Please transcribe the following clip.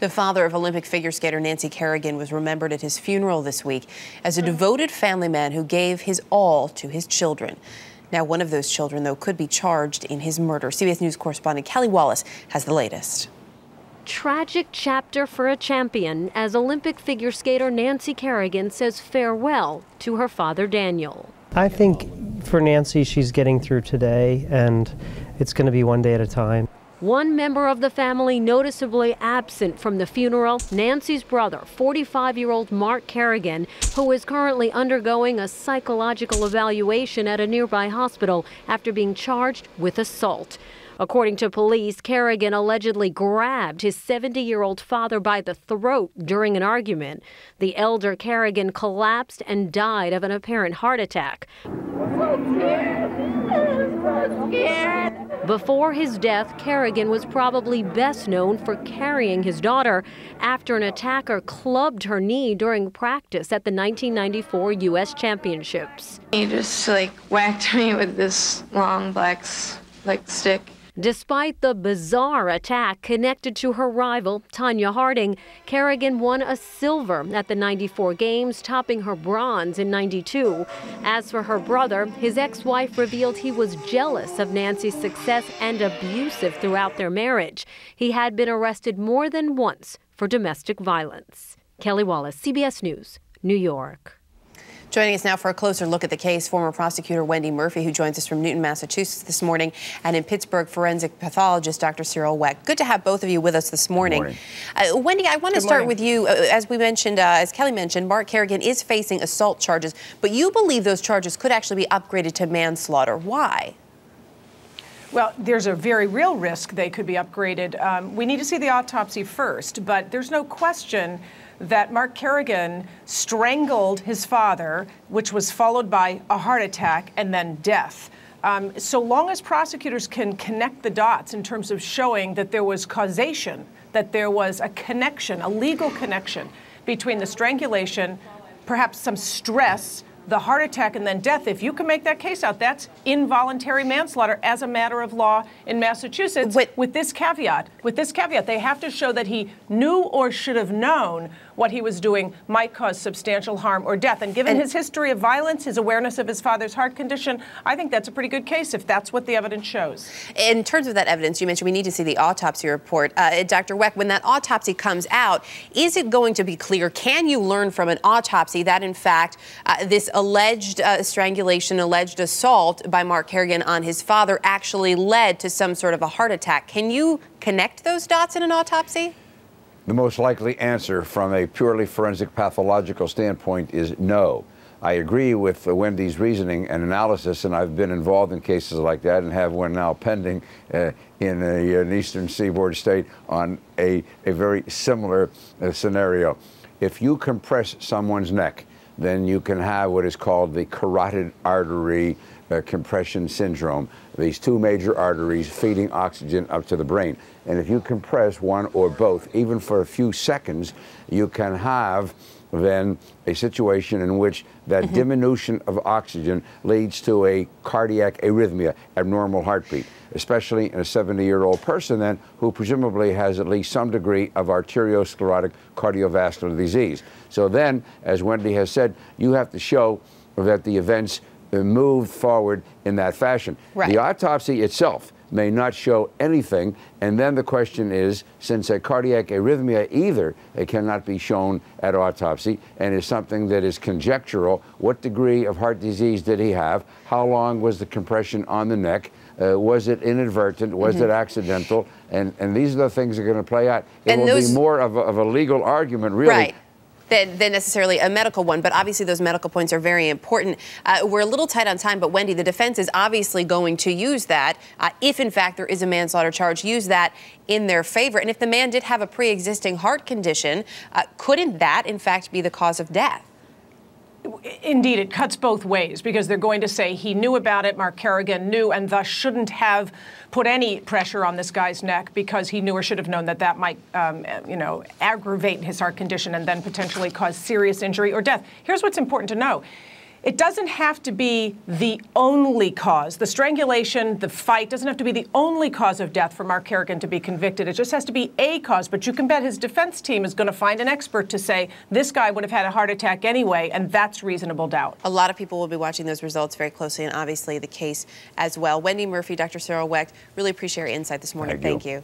The father of Olympic figure skater Nancy Kerrigan was remembered at his funeral this week as a devoted family man who gave his all to his children. Now, one of those children, though, could be charged in his murder. CBS News correspondent Kelly Wallace has the latest. Tragic chapter for a champion as Olympic figure skater Nancy Kerrigan says farewell to her father Daniel. I think for Nancy, she's getting through today, and it's going to be one day at a time. One member of the family noticeably absent from the funeral, Nancy's brother, 45-year-old Mark Kerrigan, who is currently undergoing a psychological evaluation at a nearby hospital after being charged with assault. According to police, Kerrigan allegedly grabbed his 70-year-old father by the throat during an argument. The elder Kerrigan collapsed and died of an apparent heart attack. Before his death, Kerrigan was probably best known for carrying his daughter after an attacker clubbed her knee during practice at the 1994 U.S. Championships. He just whacked me with this long black stick. Despite the bizarre attack connected to her rival, Tanya Harding, Kerrigan won a silver at the 94 Games, topping her bronze in 92. As for her brother, his ex-wife revealed he was jealous of Nancy's success and abusive throughout their marriage. He had been arrested more than once for domestic violence. Kelly Wallace, CBS News, New York. Joining us now for a closer look at the case, former prosecutor Wendy Murphy, who joins us from Newton, Massachusetts this morning, and in Pittsburgh, forensic pathologist Dr. Cyril Wecht. Good to have both of you with us this morning. Wendy, I want to start with you. As we mentioned, as Kelly mentioned, Mark Kerrigan is facing assault charges, but you believe those charges could actually be upgraded to manslaughter. Why? Well, there's a very real risk they could be upgraded. We need to see the autopsy first, but there's no question that Mark Kerrigan strangled his father, which was followed by a heart attack and then death. So long as prosecutors can connect the dots in terms of showing that there was causation, that there was a connection, a legal connection between the strangulation, perhaps some stress, the heart attack, and then death, if you can make that case out, that's involuntary manslaughter as a matter of law in Massachusetts. With this caveat, they have to show that he knew or should have known what he was doing might cause substantial harm or death. And given his history of violence, his awareness of his father's heart condition, I think that's a pretty good case if that's what the evidence shows. In terms of that evidence, you mentioned we need to see the autopsy report. Dr. Wecht, when that autopsy comes out, is it going to be clear? Can you learn from an autopsy that, in fact, this alleged strangulation, alleged assault by Mark Kerrigan on his father actually led to some sort of a heart attack? Can you connect those dots in an autopsy? The most likely answer from a purely forensic pathological standpoint is no. I agree with Wendy's reasoning and analysis, and I've been involved in cases like that and have one now pending in an eastern seaboard state on a very similar scenario. If you compress someone's neck, then you can have what is called the carotid artery compression syndrome, these two major arteries feeding oxygen up to the brain. And if you compress one or both, even for a few seconds, you can have then a situation in which that diminution of oxygen leads to a cardiac arrhythmia, abnormal heartbeat, especially in a 70-year-old person then who presumably has at least some degree of arteriosclerotic cardiovascular disease. So then, as Wendy has said, you have to show that the events moved forward in that fashion. Right. The autopsy itself may not show anything, and then the question is, since a cardiac arrhythmia either it cannot be shown at autopsy and is something that is conjectural, what degree of heart disease did he have? How long was the compression on the neck? Was it inadvertent? Was it accidental? And these are the things that are going to play out. It will be more of a legal argument, really. Right. Than necessarily a medical one, but obviously those medical points are very important. We're a little tight on time, but Wendy, the defense is obviously going to use that, if in fact there is a manslaughter charge, use that in their favor. And if the man did have a pre-existing heart condition, couldn't that in fact be the cause of death? Indeed, it cuts both ways, because they're going to say he knew about it, Mark Kerrigan knew, and thus shouldn't have put any pressure on this guy's neck because he knew or should have known that that might, aggravate his heart condition and then potentially cause serious injury or death. Here's what's important to know. It doesn't have to be the only cause. The strangulation, the fight, doesn't have to be the only cause of death for Mark Kerrigan to be convicted. It just has to be a cause. But you can bet his defense team is going to find an expert to say this guy would have had a heart attack anyway, and that's reasonable doubt. A lot of people will be watching those results very closely, and obviously the case as well. Wendy Murphy, Dr. Cyril Wecht, really appreciate your insight this morning. Thank you.